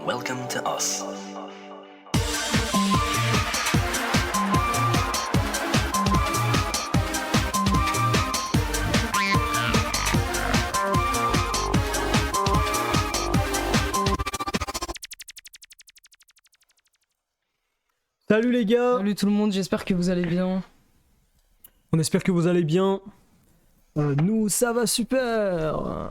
Welcome to us. Salut les gars. Salut tout le monde, j'espère que vous allez bien. On espère que vous allez bien. Nous, ça va super.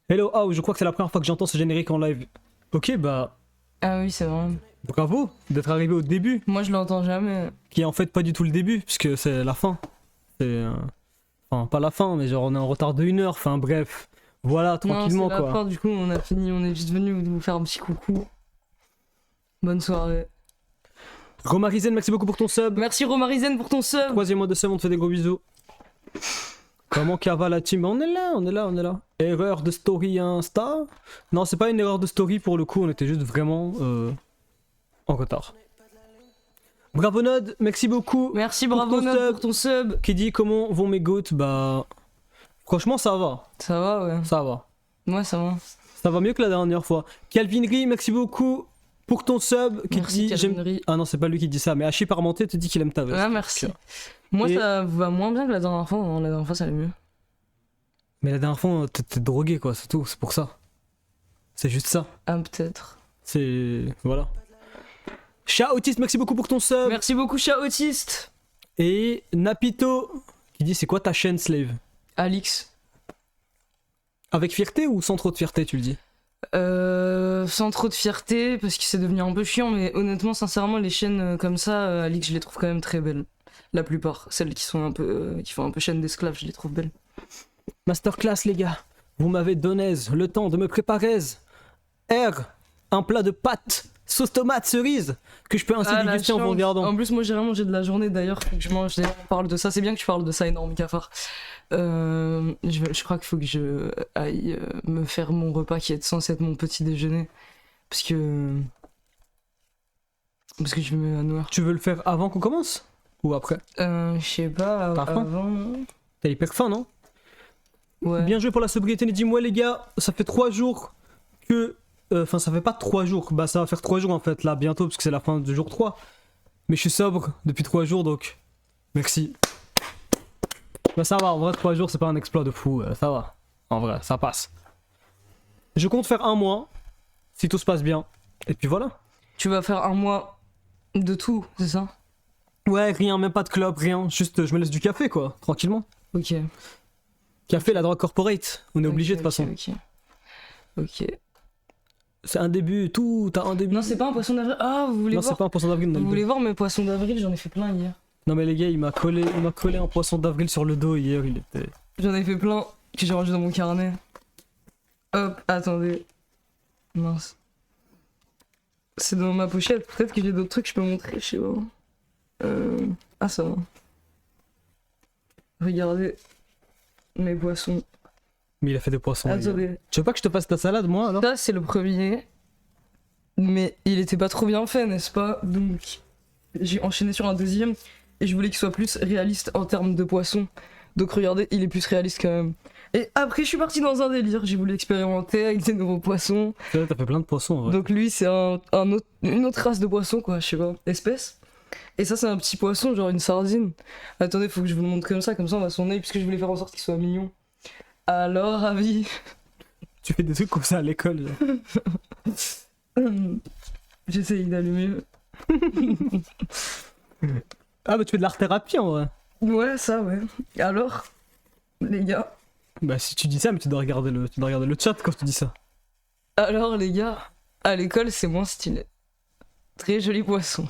Hello, oh, je crois que c'est la première fois que j'entends ce générique en live. Ok, bah, Ah oui, c'est vrai. bravo d'être arrivé au début, Moi je l'entends jamais. qui est en fait pas du tout le début, puisque c'est la fin. C'est... Enfin, pas la fin, mais genre on est en retard de 1 heure, enfin bref. Voilà, tranquillement non, c'est quoi. la fin, du coup on a fini, on est juste venu vous faire un petit coucou. Bonne soirée. Romarizen, merci beaucoup pour ton sub. Merci Romarizen pour ton sub. 3e mois de sub, on te fait des gros bisous. Comment cava la team? On est là, on est là, on est là. Erreur de story Insta? Non, c'est pas une erreur de story pour le coup, on était juste vraiment en retard. Bravo Nod, merci beaucoup. Merci Pour bravo ton Nod sub. pour ton sub. Qui dit comment vont mes gouttes? Bah, franchement, ça va, Ça va ouais. ça va. Moi ça va. Ça va mieux que la dernière fois. Calvinerie, merci beaucoup pour ton sub. Qui Merci, dit j'aime. Calvinerie. Ah non, c'est pas lui qui dit ça, mais Hachi Parmenté te dit qu'il aime ta veste. Ah merci. Donc, Moi Et- ça va moins bien que la dernière fois, hein. La dernière fois ça allait mieux. Mais la dernière fois, t'es drogué quoi, c'est tout, c'est pour ça. C'est juste ça. Ah peut-être. C'est. Voilà. Chat Autiste, merci beaucoup pour ton sub. Merci beaucoup chat autiste. Et Napito qui dit c'est quoi ta chaîne Slave? Alix. Avec fierté ou sans trop de fierté, tu le dis? Sans trop de fierté parce que c'est devenu un peu chiant, mais honnêtement sincèrement les chaînes comme ça, Alix je les trouve quand même très belles. La plupart, celles qui sont un peu qui font un peu chaîne d'esclaves, je les trouve belles. Masterclass, les gars. Vous m'avez donné le temps de me préparer. R, un plat de pâtes, sauce tomate, cerise, que je peux ainsi Ah, la déguster en vous chance. regardant. En plus moi j'ai rien mangé de la journée d'ailleurs, faut que je mange, on parle de ça, c'est bien que tu parles de ça énorme cafard. Je crois qu'il faut que je aille me faire mon repas qui est censé être mon petit déjeuner. Parce que je vais m'évanouir. Tu veux le faire avant qu'on commence? Ou après? Je sais pas, T'as faim avant... T'as hyper faim, non? Ouais. Bien joué pour la sobriété, dis-moi les gars, ça fait 3 jours que... Enfin, ça fait pas 3 jours, bah ça va faire 3 jours en fait, là, bientôt, parce que c'est la fin du jour 3. Mais je suis sobre depuis 3 jours, donc... Merci. Bah ça va, en vrai, 3 jours, c'est pas un exploit de fou, ça va. En vrai, ça passe. Je compte faire 1 mois, si tout se passe bien. Et puis voilà. Tu vas faire un mois de tout, c'est ça? Ouais, rien, même pas de clope, rien. Juste, je me laisse du café, quoi, tranquillement. Ok. Café, la drogue corporate, on est obligé de toute Ok, façon. Ok. C'est un début, tout a un début. Non, c'est pas un poisson d'avril. Ah, vous voulez Non, c'est voir? pas un poisson d'avril, on a Vous le voulez deux. voir mes poissons d'avril? J'en ai fait plein hier. Non mais les gars, il m'a collé un poisson d'avril sur le dos hier, il était... J'en ai fait plein que j'ai rangé dans mon carnet. Hop, attendez. Mince. C'est dans ma pochette. Peut-être que j'ai d'autres trucs que je peux montrer, je sais pas. Ah, ça va. Regardez mes poissons. Mais il a fait des poissons. hier. Attendez. Tu veux pas que je te fasse ta salade, moi, alors? Ça, c'est le premier. Mais il était pas trop bien fait, n'est-ce pas? Donc, j'ai enchaîné sur un deuxième. Et je voulais qu'il soit plus réaliste en termes de poisson. Donc, regardez, il est plus réaliste quand même. Et après, je suis parti dans un délire. J'ai voulu expérimenter avec des nouveaux poissons. C'est vrai, t'as fait plein de poissons, en vrai. Donc, lui, c'est une autre race de poisson, quoi. Je sais pas. Espèce. Et ça, c'est un petit poisson, genre une sardine. Attendez, faut que je vous le montre comme ça on va son œil, puisque je voulais faire en sorte qu'il soit mignon. Alors, avis. Tu fais des trucs comme ça à l'école, genre. J'essaye d'allumer. Ah bah tu fais de l'art-thérapie, en vrai. Ouais, ça, ouais. Alors, les gars. Bah si tu dis ça, mais tu dois regarder le chat quand tu dis ça. Alors, les gars, à l'école, c'est moins stylé. Très joli poisson.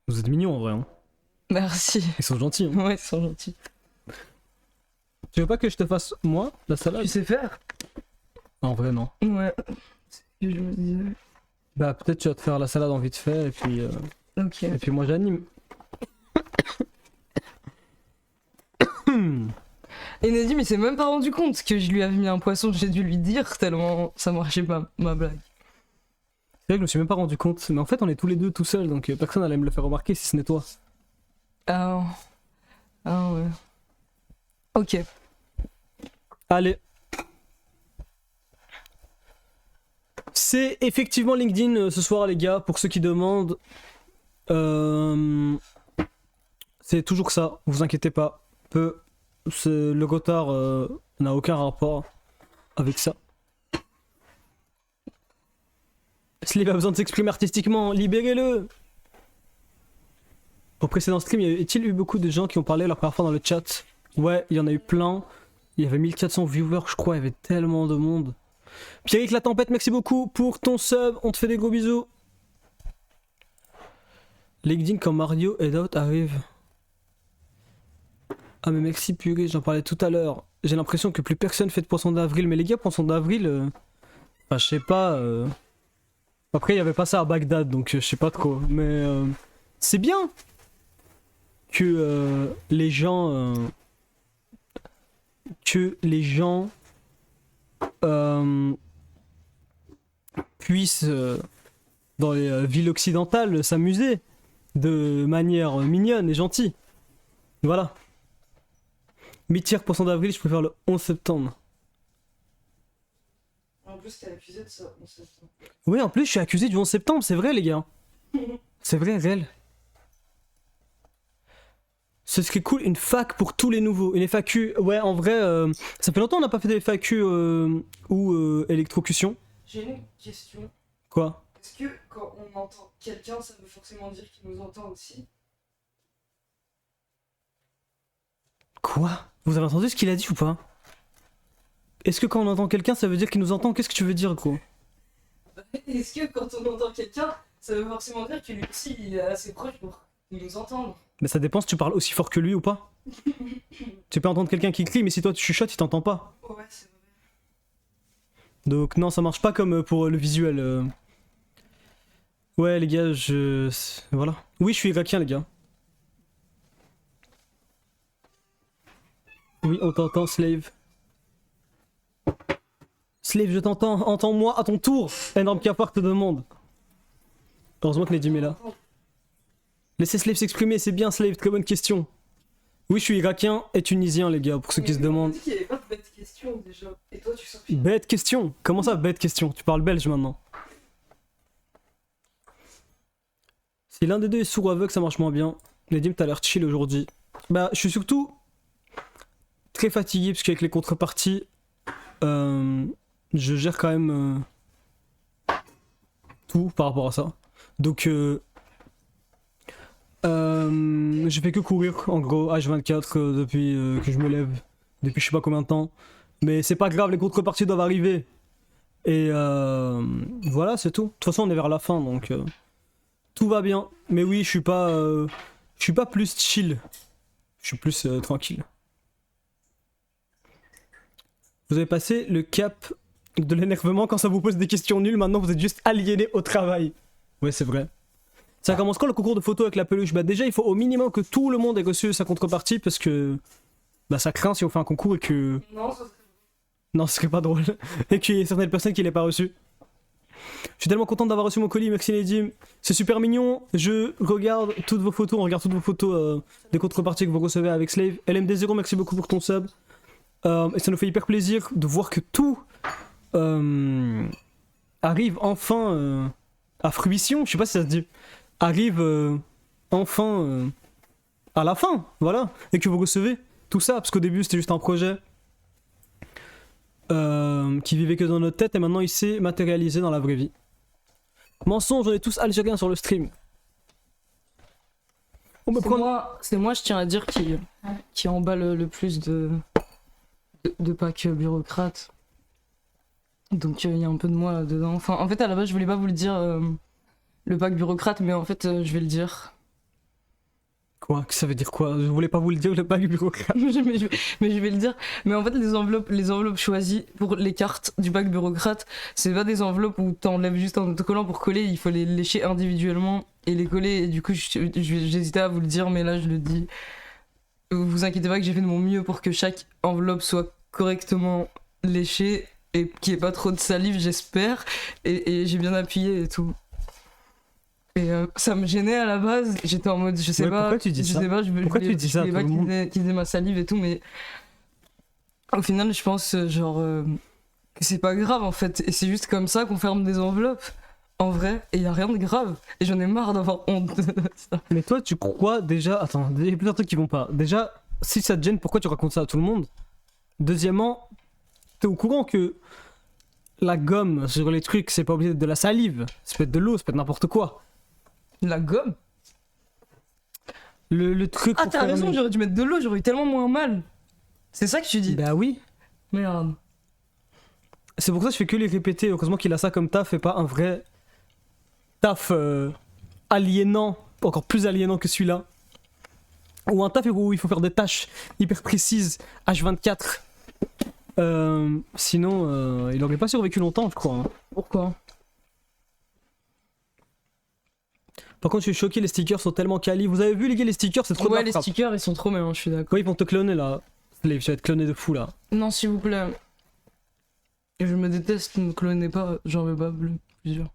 Vous êtes mignons, en vrai, hein. Merci. Ils sont gentils, hein. Ouais, ils sont gentils. Tu veux pas que je te fasse, moi, la salade? Tu sais faire? En vrai, non. Ouais. C'est ce que je me disais. Bah peut-être tu vas te faire la salade en vite fait, Ok. et puis moi j'anime. Et Nadim, il s'est même pas rendu compte que je lui avais mis un poisson. J'ai dû lui dire tellement ça marchait pas, ma blague. C'est vrai que je me suis même pas rendu compte, mais en fait on est tous les deux tout seuls, donc personne n'allait me le faire remarquer si ce n'est toi. Ah. Ah ouais. Ok. Allez. C'est effectivement LinkedIn ce soir, les gars, pour ceux qui demandent. C'est toujours ça, vous inquiétez pas. Le retard n'a aucun rapport avec ça. Slave a besoin de s'exprimer artistiquement, libérez-le! Au précédent stream, y a-t-il eu beaucoup de gens qui ont parlé la première fois dans le chat? Ouais, il y en a eu plein. Il y avait 1400 viewers, je crois, il y avait tellement de monde. Pierrick la tempête, merci beaucoup pour ton sub, on te fait des gros bisous. LinkedIn quand Mario et Out arrive. Ah mais merci purée, j'en parlais tout à l'heure. J'ai l'impression que plus personne fait de poisson d'avril, mais les gars, poisson d'avril, enfin je sais pas. Après il y avait pas ça à Bagdad, donc je sais pas trop. Mais c'est bien que les gens puissent dans les villes occidentales s'amuser de manière mignonne et gentille. Voilà. Mi-tiers poisson d'avril, je préfère le 11 septembre. En plus, t'es accusé de ça, 11 septembre. Oui, en plus, je suis accusé du 11 septembre, c'est vrai, les gars. C'est vrai, réel. Ce serait cool, une fac pour tous les nouveaux. Une FAQ, ouais, en vrai, ça fait longtemps qu'on n'a pas fait des FAQ ou électrocution. J'ai une question. Quoi? Est-ce que quand on entend quelqu'un, ça veut forcément dire qu'il nous entend aussi? Quoi? Vous avez entendu ce qu'il a dit ou pas? Est-ce que quand on entend quelqu'un, ça veut dire qu'il nous entend? Qu'est-ce que tu veux dire, gros? Est-ce que quand on entend quelqu'un, ça veut forcément dire que lui aussi, il est assez proche pour nous entendre? Mais ça dépend si tu parles aussi fort que lui ou pas. Tu peux entendre quelqu'un qui crie, mais si toi tu chuchotes, il t'entend pas. Ouais, c'est vrai. Donc non, ça marche pas comme pour le visuel. Ouais, les gars, voilà. Oui, je suis irakien, les gars. Oui, on t'entend, Slave. Slave, je t'entends. Entends-moi à ton tour. Énorme cafard te demande. Heureusement que Nedim est là. Laissez Slave s'exprimer, c'est bien, Slave. Très bonne question. Oui, je suis irakien et tunisien, les gars, pour ceux qui se demandent. On dit qu'il y avait pas de bête question déjà. Et toi, tu sors. Bête question? Comment ça, bête question? Tu parles belge maintenant. Si l'un des deux est sourd ou aveugle, ça marche moins bien. Nedim, t'as l'air chill aujourd'hui. Bah, je suis surtout très fatigué parce qu'avec les contreparties, je gère quand même tout par rapport à ça. Donc, je fais que courir en gros H24 depuis que je me lève, depuis je sais pas combien de temps. Mais c'est pas grave, les contreparties doivent arriver. Et voilà, c'est tout. De toute façon, on est vers la fin donc tout va bien. Mais oui, je suis pas plus chill. Je suis plus tranquille. Vous avez passé le cap de l'énervement quand ça vous pose des questions nulles, maintenant vous êtes juste aliéné au travail. Ouais, c'est vrai. Ça commence quand le concours de photos avec la peluche? Bah déjà, il faut au minimum que tout le monde ait reçu sa contrepartie parce que bah ça craint si on fait un concours et que... Non, ce serait pas drôle. Et qu'il y ait certaines personnes qui l'aient pas reçu. Je suis tellement content d'avoir reçu mon colis, merci Nedim. C'est super mignon, je regarde toutes vos photos, on regarde toutes vos photos des contreparties que vous recevez avec Slave. LMD0, merci beaucoup pour ton sub. Et ça nous fait hyper plaisir de voir que tout arrive enfin à fruition, je sais pas si ça se dit, arrive enfin à la fin, voilà, et que vous recevez tout ça, parce qu'au début c'était juste un projet qui vivait que dans notre tête et maintenant il s'est matérialisé dans la vraie vie. Mensonge, on est tous algériens sur le stream. On me prend... C'est moi, je tiens à dire, qui emballe le plus de packs bureaucrates. Donc il y a un peu de moi dedans. Enfin, en fait, à la base, je voulais pas vous le dire, le pack bureaucrate, mais en fait, je vais le dire. Quoi? Ça veut dire quoi? Je voulais pas vous le dire, le pack bureaucrate. mais je vais le dire. Mais en fait, les enveloppes choisies pour les cartes du pack bureaucrate, c'est pas des enveloppes où t'enlèves juste un autocollant pour coller, il faut les lécher individuellement et les coller. Et du coup, j'hésitais à vous le dire, mais là, je le dis. Vous inquiétez pas que j'ai fait de mon mieux pour que chaque enveloppe soit correctement léchée et qu'il n'y ait pas trop de salive, j'espère. Et j'ai bien appuyé et tout. Et ça me gênait à la base, j'étais en mode, je sais pas. Pourquoi tu dis ça? Pourquoi tu dis ça? Je voulais pas qu'ils aient ma salive et tout, mais au final, je pense, genre, que c'est pas grave en fait, et c'est juste comme ça qu'on ferme des enveloppes. En vrai, et y a rien de grave. Et j'en ai marre d'avoir honte de ça. Mais toi, tu crois déjà. Attends, il y a plusieurs trucs qui vont pas. Déjà, si ça te gêne, pourquoi tu racontes ça à tout le monde? Deuxièmement, t'es au courant que la gomme sur les trucs, c'est pas obligé d'être de la salive. Ça peut être de l'eau, ça peut être n'importe quoi. La gomme? Le truc. Ah, pour t'as faire raison, un- j'aurais dû mettre de l'eau, j'aurais eu tellement moins mal. C'est ça que tu dis? Bah oui. Merde. C'est pour ça que je fais que les répéter. Heureusement qu'il a ça comme taf et pas un vrai taf aliénant, encore plus aliénant que celui-là. Ou un taf où il faut faire des tâches hyper précises, H24. Sinon, il aurait pas survécu longtemps, je crois. Hein. Pourquoi? Par contre, je suis choqué, les stickers sont tellement quali. Vous avez vu, les gars, les stickers, c'est trop de Ouais, la les frappe. stickers ils sont trop bien, je suis d'accord. Ouais, ils vont te cloner là. Slave, tu vas être cloné de fou là. Non, s'il vous plaît. Et je me déteste, ne me clonez pas, j'en veux pas plusieurs.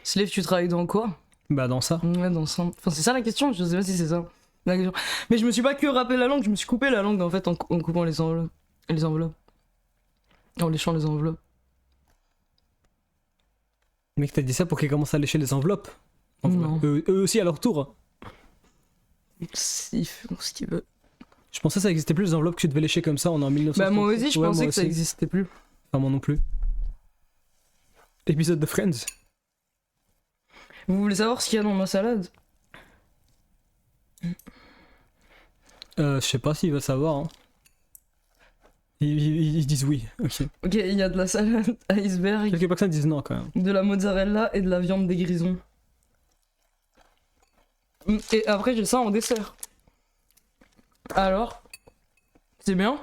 Slave, tu travailles dans quoi? Bah, dans ça. Ouais, dans ça. Enfin, c'est ça la question, je sais pas si c'est ça. La question. Mais je me suis pas que râpé la langue, je me suis coupé la langue en fait en coupant les enveloppes. Les enveloppes. En léchant les enveloppes. Mec, t'as dit ça pour qu'ils commencent à lécher les enveloppes. Non. Eux aussi à leur tour. Ils font ce qu'ils veulent. Je pensais que ça existait plus les enveloppes que tu devais lécher comme ça, on est en 1900. Bah, moi aussi, je Ouais, pensais moi que ça aussi. existait plus. Enfin, moi non plus. Épisode de Friends. Vous voulez savoir ce qu'il y a dans ma salade? Je sais pas s'ils veulent savoir. Hein. Ils disent oui, ok. Ok, il y a de la salade iceberg, Quelques personnes disent non quand même. de la mozzarella et de la viande des grisons. Et après, j'ai ça en dessert. Alors, c'est bien?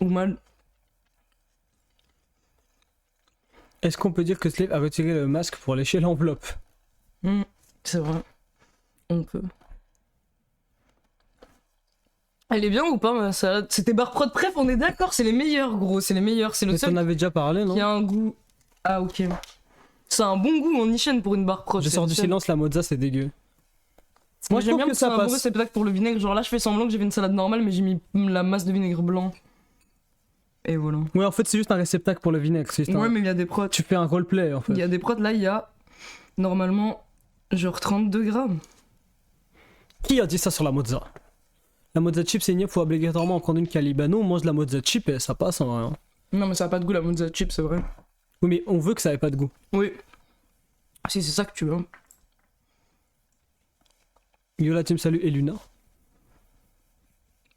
Ou mal? Est-ce qu'on peut dire que Slave a retiré le masque pour lécher l'enveloppe? C'est vrai. On peut. Elle est bien ou pas ma salade? C'était bar prod bref, on est d'accord, c'est les meilleurs gros, c'est les meilleurs, c'est le Mais seul t'en avais déjà parlé, non? qui a un goût. Ah ok. C'est un bon goût en nichaine pour une bar prod. Je c'est sors le du seul. silence, la mozza c'est dégueu. Moi je j'aime trouve bien que que ça ça passe. c'est peut-être pour le vinaigre, genre là je fais semblant que j'ai fait une salade normale mais j'ai mis la masse de vinaigre blanc. Et voilà. Ouais, en fait, c'est juste un réceptacle pour le vinaigre. C'est juste Ouais un- mais il y a des prods. Tu fais un roleplay en fait. Il y a des prods là, il y a normalement genre 32 grammes. Qui a dit ça sur la mozza? La mozza chip, c'est ignoble, faut obligatoirement en prendre une Calibano. On mange la mozza chip et ça passe en vrai. Hein. Non mais ça a pas de goût la mozza chip, c'est vrai. Oui, mais on veut que ça ait pas de goût. Oui. Si c'est ça que tu veux. Yo la team, salut, et Luna.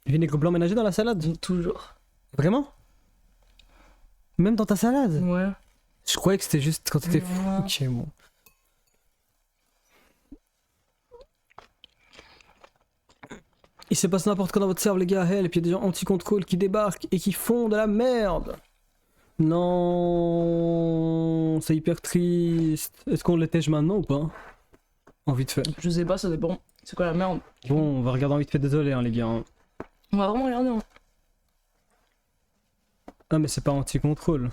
Vinaigre blanc ménagé dans la salade? Toujours. Vraiment? Même dans ta salade? Ouais. Je croyais que c'était juste quand t'étais fou. Ouais. Ok, bon. Il se passe n'importe quoi dans votre serve, les gars. Help, il y a des gens anti-contrôle qui débarquent et qui font de la merde. Non, c'est hyper triste. Est-ce qu'on l'étège maintenant ou pas? En vite fait. Je sais pas, ça dépend. C'est quoi la merde? Bon, on va regarder en vite fait, désolé hein, les gars. hein. On va vraiment regarder. Hein. Ah mais c'est pas anti-contrôle.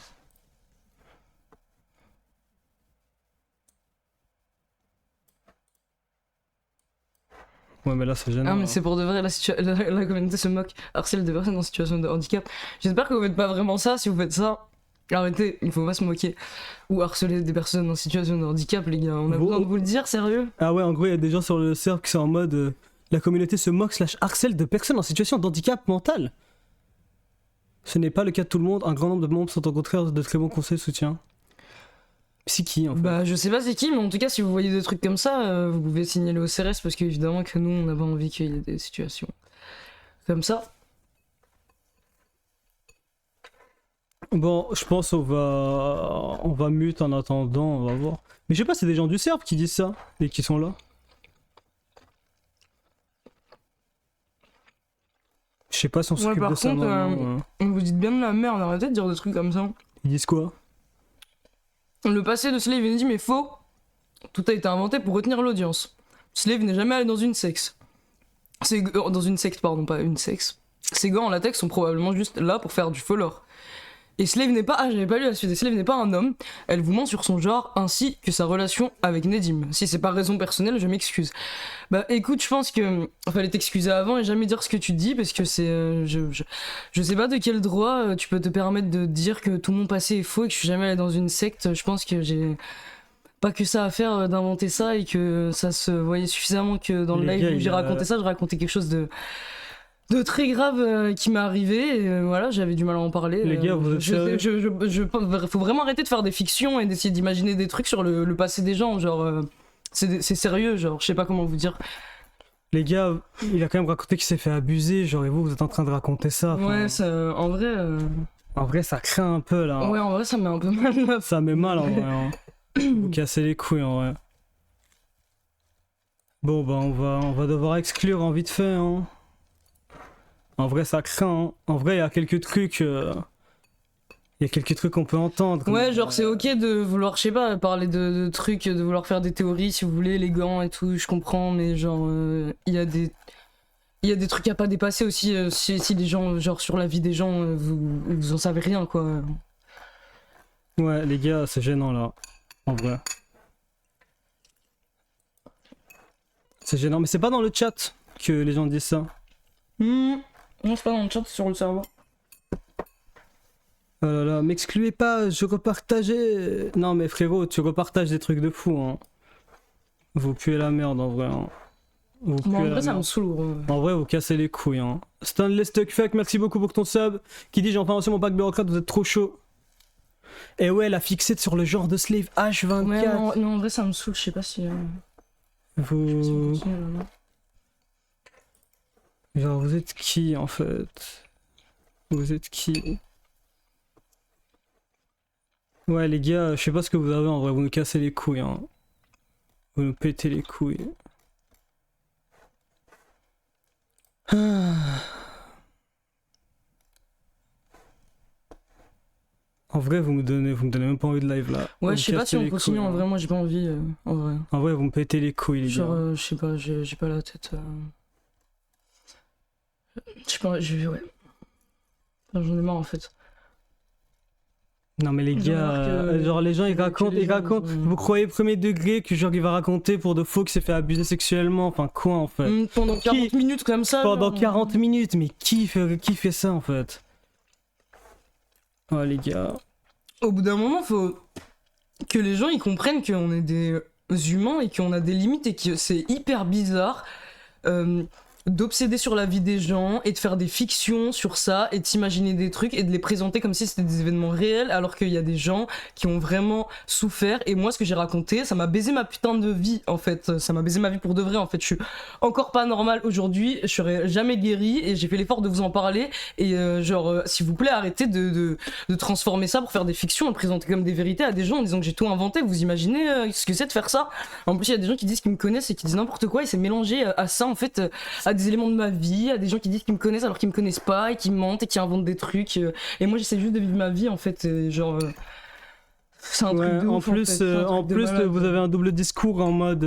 Ouais mais là c'est gênant. Ah mais hein. c'est pour de vrai, la communauté se moque, harcèle des personnes en situation de handicap. J'espère que vous faites pas vraiment ça, si vous faites ça, arrêtez, il faut pas se moquer. Ou harceler des personnes en situation de handicap les gars, on a Bon. besoin de vous le dire, sérieux? Ah ouais, en gros il y a des gens sur le serve qui sont en mode la communauté se moque / harcèle de personnes en situation de handicap mental. Ce n'est pas le cas de tout le monde, un grand nombre de membres sont au contraire de très bons conseils de soutien. C'est qui en fait? Bah je sais pas c'est qui, mais en tout cas si vous voyez des trucs comme ça, vous pouvez signaler au CRS parce qu'évidemment que nous on n'a pas envie qu'il y ait des situations comme ça. Bon, je pense on va mute en attendant, on va voir. Mais je sais pas, c'est des gens du serve qui disent ça et qui sont là. Je sais pas si on s'occupe par de ça contre, maintenant. Vous dites bien de la merde, arrêtez de dire des trucs comme ça. Ils disent quoi? Le passé de Slave, il dit mais faux. Tout a été inventé pour retenir l'audience. Slave n'est jamais allé dans une secte. Dans une secte, pardon, pas une sexe. Ces gants en latex sont probablement juste là pour faire du folklore. Et Slave n'est pas, ah j'avais pas lu la suite, et Slave n'est pas un homme, elle vous ment sur son genre ainsi que sa relation avec Nedim. Si c'est pas raison personnelle, je m'excuse. Bah écoute, je pense que fallait t'excuser avant et jamais dire ce que tu dis parce que c'est, je sais pas de quel droit tu peux te permettre de dire que tout mon passé est faux et que je suis jamais allé dans une secte. Je pense que j'ai pas que ça à faire d'inventer ça et que ça se voyait suffisamment que dans le Les live gars, où j'ai raconté ça, je racontais quelque chose de très grave qui m'est arrivé et voilà, j'avais du mal à en parler. Les gars, vous êtes sérieux? Faut vraiment arrêter de faire des fictions et d'essayer d'imaginer des trucs sur le passé des gens, genre c'est sérieux, genre je sais pas comment vous dire. Les gars, il a quand même raconté qu'il s'est fait abuser, genre et vous êtes en train de raconter ça. Enfin, Ouais, ça, en vrai, ça craint un peu là. ouais, en vrai ça me met un peu mal. Ça met mal en vrai. Hein. Vous cassez les couilles en vrai. Bon bah on va devoir exclure en vite fait. Hein. En vrai ça craint. Hein. En vrai il y a quelques trucs. Il y a quelques trucs qu'on peut entendre. Ouais, genre c'est ok de vouloir, je sais pas, parler de trucs, de vouloir faire des théories si vous voulez, élégant et tout, je comprends, mais genre il y a des trucs à pas dépasser aussi si les gens, genre sur la vie des gens, vous en savez rien quoi. Ouais les gars c'est gênant là. En vrai. C'est gênant, mais c'est pas dans le chat que les gens disent ça. Non, c'est pas dans le chat, c'est sur le serveur. Oh là là, m'excluez pas, je repartageais. Non mais frérot, tu repartages des trucs de fou. Hein. Vous puez la merde en vrai. Hein. Vous Bon, puez en la vrai ça merde. me saoule. En vrai, vous cassez les couilles. Hein. Stanley Stuckfuck, merci beaucoup pour ton sub. Qui dit j'ai enfin reçu mon pack bureaucrate, vous êtes trop chaud. Et ouais, la fixette sur le genre de slave H24. Ouais, non, en vrai ça me saoule, je sais pas si. Vous. Je sais pas si on continue, là, non. Genre, vous êtes qui en fait? Vous êtes qui? Ouais, les gars, je sais pas ce que vous avez en vrai, vous nous cassez les couilles. Hein. Vous nous pétez les couilles. Ah. En vrai, vous me donnez même pas envie de live là. Vous Ouais, me je sais pas cassez si on les continue, couilles, en hein. vrai, moi j'ai pas envie, en vrai. En vrai, vous me pétez les couilles, les Genre, gars. je sais pas, j'ai pas la tête. Je sais pas, ouais. Enfin, j'en ai marre en fait. Non mais les J'en ai gars, marre que- genre les gens ils que racontent, les gens, vous croyez premier degré que genre il va raconter pour de faux qu'il s'est fait abuser sexuellement, enfin quoi en fait? Pendant 40 minutes comme ça. Pendant genre, 40 minutes, mais qui fait ça en fait? Oh les gars. Au bout d'un moment, faut que les gens ils comprennent qu'on est des humains et qu'on a des limites et que c'est hyper bizarre d'obséder sur la vie des gens et de faire des fictions sur ça et de s'imaginer des trucs et de les présenter comme si c'était des événements réels alors qu'il y a des gens qui ont vraiment souffert et moi ce que j'ai raconté ça m'a baisé ma putain de vie en fait, ça m'a baisé ma vie pour de vrai en fait, je suis encore pas normal aujourd'hui, je serai jamais guéri et j'ai fait l'effort de vous en parler et s'il vous plaît arrêtez de transformer ça pour faire des fictions et de présenter comme des vérités à des gens en disant que j'ai tout inventé, vous imaginez ce que c'est de faire ça? En plus il y a des gens qui disent qu'ils me connaissent et qui disent n'importe quoi et c'est mélangé à ça en fait, à des éléments de ma vie, à des gens qui disent qu'ils me connaissent alors qu'ils me connaissent pas et qui mentent et qui inventent des trucs et moi j'essaie juste de vivre ma vie en fait c'est un truc Ouais, de ouf, en plus, fait. C'est un truc en de plus malade. vous avez un double discours en mode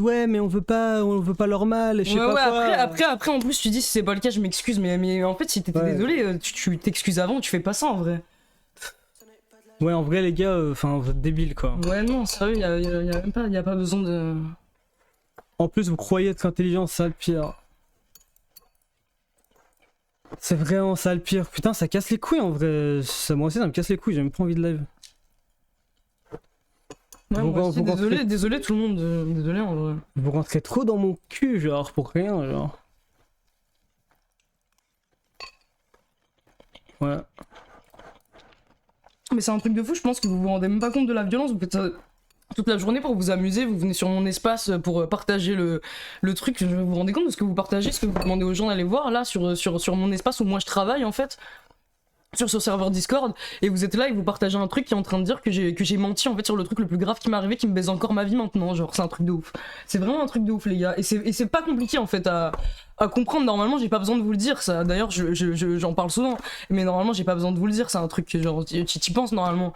ouais mais on veut pas leur mal et je sais Ouais, pas quoi. après en plus tu dis si c'est pas le cas je m'excuse mais en fait si t'étais Ouais. désolé tu t'excuses avant, tu fais pas ça en vrai. Ouais en vrai les gars, enfin vous êtes débiles quoi. Ouais non sérieux y a même pas, y a pas besoin de... En plus vous croyez être intelligent, c'est ça le pire. C'est vraiment ça le pire. Putain ça casse les couilles en vrai. Moi aussi ça me casse les couilles, j'ai même pas envie de live. Ouais, Vous moi aussi, rentrez- désolé tout le monde, désolé en vrai. Vous rentrez trop dans mon cul genre pour rien genre. Ouais. Mais c'est un truc de fou, je pense que vous vous rendez même pas compte de la violence, vous faites ça toute la journée pour vous amuser, vous venez sur mon espace pour partager le truc, vous vous rendez compte de ce que vous partagez, ce que vous demandez aux gens d'aller voir là sur mon espace où moi je travaille en fait, sur ce serveur Discord, et vous êtes là et vous partagez un truc qui est en train de dire que j'ai menti en fait sur le truc le plus grave qui m'est arrivé, qui me baise encore ma vie maintenant, genre c'est un truc de ouf. C'est vraiment un truc de ouf les gars, et c'est pas compliqué en fait à comprendre, normalement j'ai pas besoin de vous le dire ça, d'ailleurs j'en parle souvent, mais normalement j'ai pas besoin de vous le dire, c'est un truc que genre t'y penses normalement.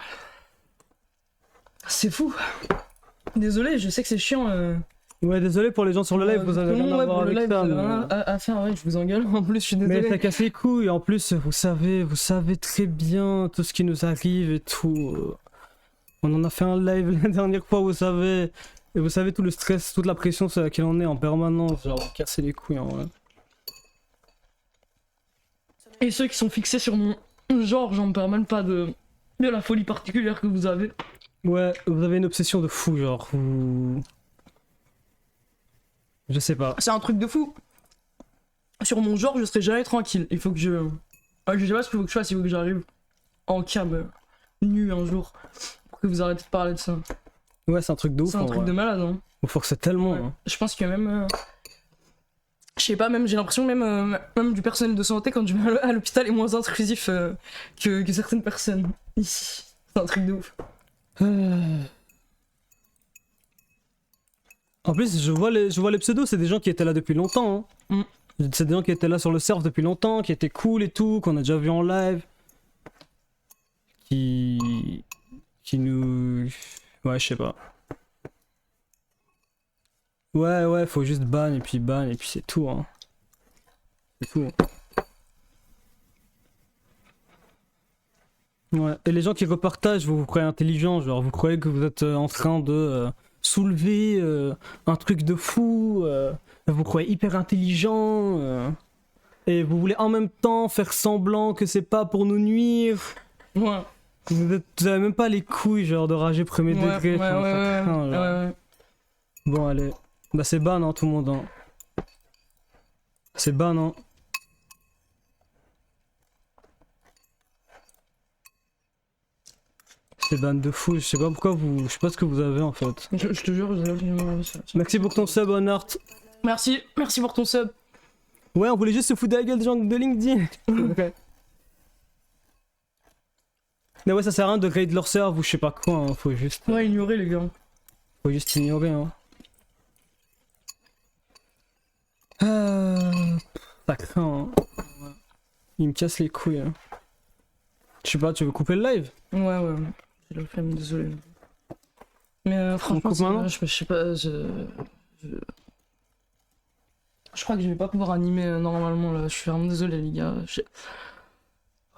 C'est fou. Désolé, je sais que c'est chiant. Ouais, désolé pour les gens sur le live, vous avez Tout le rien monde, à ouais, voir pour le avec live, ça. vous avez mais- rien à faire, ouais, je vous engueule. En plus, je suis Mais désolé. ça casse les couilles, en plus, vous savez très bien tout ce qui nous arrive et tout. On en a fait un live la dernière fois, vous savez. Et vous savez tout le stress, toute la pression sur laquelle on est en permanence. Genre, casser les couilles en vrai. Et ceux qui sont fixés sur mon genre, j'en perds même pas de la folie particulière que vous avez. Ouais, vous avez une obsession de fou, genre. Vous... Je sais pas. C'est un truc de fou. Sur mon genre, je serai jamais tranquille. Il faut que je. Je sais pas ce qu'il faut que je fasse, il faut que j'arrive en cam nu un jour. Pour que vous arrêtez de parler de ça. Ouais, c'est un truc de ouf. C'est un en truc vrai. de malade, hein. Vous forcez tellement. Ouais. Hein. Je pense que même. Je sais pas, même j'ai l'impression même du personnel de santé quand je vais à l'hôpital est moins intrusif que certaines personnes ici. C'est un truc de ouf. En plus, je vois les pseudos, c'est des gens qui étaient là depuis longtemps. Hein. C'est des gens qui étaient là sur le serve depuis longtemps, qui étaient cool et tout, qu'on a déjà vu en live. Qui nous... Ouais, je sais pas. Ouais, faut juste ban et puis c'est tout. Hein. C'est tout. Ouais, et les gens qui repartagent, vous croyez intelligent, genre vous croyez que vous êtes en train de soulever un truc de fou, vous croyez hyper intelligent, et vous voulez en même temps faire semblant que c'est pas pour nous nuire. Ouais. Vous avez même pas les couilles genre de rager premier degré. Ouais, enfin, ouais, ça ouais, craint, genre. ouais. Bon allez, bah c'est ban hein, tout le monde. Hein. C'est ban hein. C'est ban de fou, je sais pas pourquoi vous... Je sais pas ce que vous avez en fait. Je te jure, Merci pour ton sub Honart. Merci pour ton sub. Ouais, on voulait juste se foutre de la gueule des gens de LinkedIn. Mais ouais, ça sert à rien de grade leur serve ou je sais pas quoi, hein. Faut juste ignorer les gars. ignorer. Hein. Ça craint. Hein. Il me casse les couilles. Hein. Je sais pas, tu veux couper le live? Ouais. J'ai la flemme, désolé. Mais franchement, coupe maintenant je sais pas, je crois que je vais pas pouvoir animer normalement là. Je suis vraiment désolé les gars.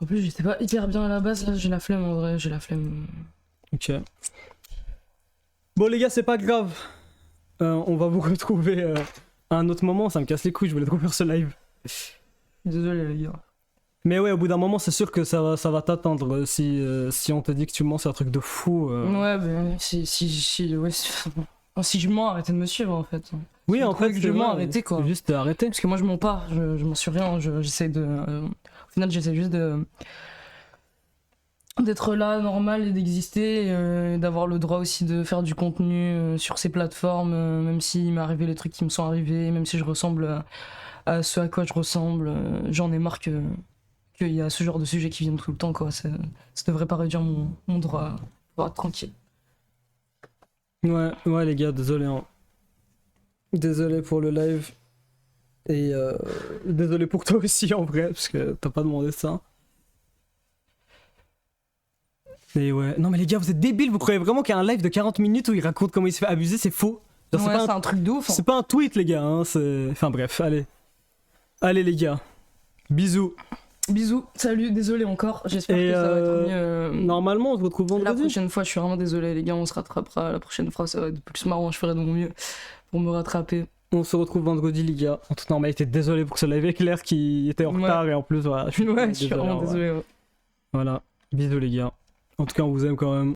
En plus, j'étais pas hyper bien à la base là. J'ai la flemme en vrai, j'ai la flemme. Ok. Bon les gars, c'est pas grave. On va vous retrouver à un autre moment. Ça me casse les couilles, je voulais trop faire ce live. Désolé les gars. Mais ouais, au bout d'un moment, c'est sûr que ça va t'attendre. Si on te dit que tu mens, c'est un truc de fou. Ouais, ben si je mens, arrêtez de me suivre en fait. Oui, en fait, que je mens, arrêtez quoi. Juste arrêter. Parce que moi je mens pas, je m'en suis rien. J'essaie de. Au final, j'essaie juste d'être là, normal et d'exister, et d'avoir le droit aussi de faire du contenu sur ces plateformes, même s'il m'est arrivé les trucs qui me sont arrivés, même si je ressemble à ce à quoi je ressemble. J'en ai marre qu'il y a ce genre de sujets qui viennent tout le temps, quoi. Ça devrait pas réduire mon droit à être tranquille. Ouais, les gars, désolé. Hein. Désolé pour le live. Et désolé pour toi aussi, en vrai, parce que t'as pas demandé ça. Et ouais. Non, mais les gars, vous êtes débiles, vous croyez vraiment qu'il y a un live de 40 minutes où il raconte comment il se fait abuser? C'est faux. Genre, Ouais, c'est un truc de ouf. Hein. C'est pas un tweet, les gars. Hein, enfin, bref, allez. Allez, les gars. Bisous. Bisous, salut, désolé encore. J'espère que ça va être mieux. Normalement, on se retrouve La vendredi. prochaine fois, je suis vraiment désolé, les gars, on se rattrapera. La prochaine fois, ça va être plus marrant, je ferai de mon mieux pour me rattraper. On se retrouve vendredi, les gars. En toute normalité, désolé pour ce live éclair qui était en retard et en plus, voilà. Je suis vraiment ouais. désolé. Ouais. Voilà. Bisous, les gars. En tout cas, on vous aime quand même.